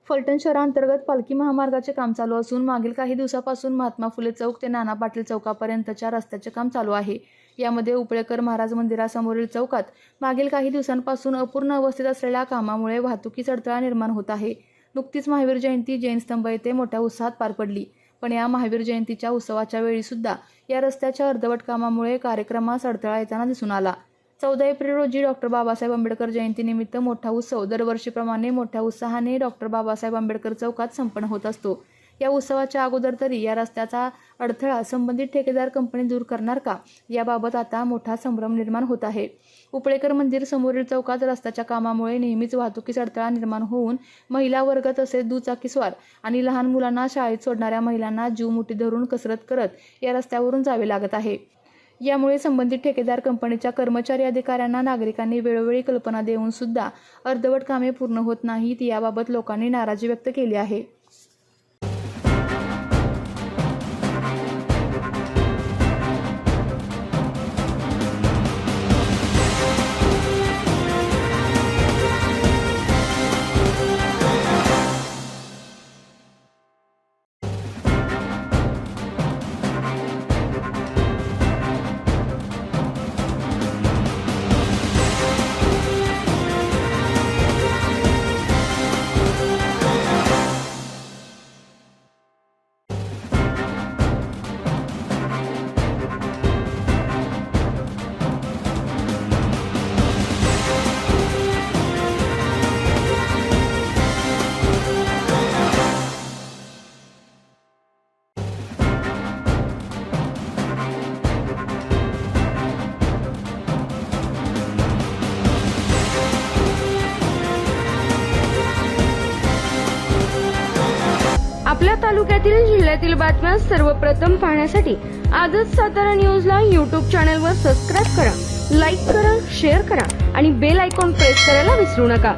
फलटण शहरांतर्गत पालखी महामार्गाचे काम चालू असून मागील काही दिवसापासून महात्मा फुले चौक ते नाना पाटील चौकापर्यंतच्या रस्त्याचे काम चालू आहे। यामध्ये उपळेकर महाराज मंदिरासमोरील चौकात मागील काही दिवसांपासून अपूर्ण अवस्थेत असलेल्या कामामुळे वाहतुकीस अडथळा निर्माण होत आहे। नुकतीच महावीर जयंती जैन स्तंभ येथे मोठ्या उत्साहात पार पडली, पण या महावीर जयंतीच्या उत्सवाच्या वेळी सुद्धा या रस्त्याच्या अर्धवट कामामुळे कार्यक्रमास अडथळा येताना दिसून आला। 14 एप्रिल रोजी डॉक्टर बाबासाहेब आंबेडकर जयंतीनिमित्त मोठा उत्सव दरवर्षीप्रमाणे मोठ्या उत्साहाने डॉक्टर बाबासाहेब आंबेडकर चौकात संपन्न होत असतो। या उत्सवाच्या अगोदर तरी या रस्त्याचा अडथळा संबंधित ठेकेदार कंपनी दूर करणार का, याबाबत आता मोठा संभ्रम निर्माण होत आहे। उपळेकर मंदिर समोरील चौकात रस्त्याच्या कामामुळे नेहमीच वाहतुकीस अडथळा निर्माण होऊन महिला वर्ग तसेच दुचाकीस्वार आणि लहान मुलांना शाळेत सोडणाऱ्या महिलांना जीव मुठीत धरून कसरत करत या रस्त्यावरून जावे लागत आहे। यामुळे संबंधित ठेकेदार कंपनीच्या कर्मचारी अधिकाऱ्यांना नागरिकांनी वेळोवेळी कल्पना देऊन सुद्धा अर्धवट कामे पूर्ण होत नाहीत, याबाबत लोकांनी नाराजी व्यक्त केली आहे। आपल्या तालुक्यातील जिल्ह्यातील बातम्या सर्वप्रथम पाहण्यासाठी आजच सातारा न्यूजला YouTube चॅनलवर सबस्क्राइब करा, लाईक करा, शेअर करा आणि बेल आयकॉन प्रेस करायला विसरू नका।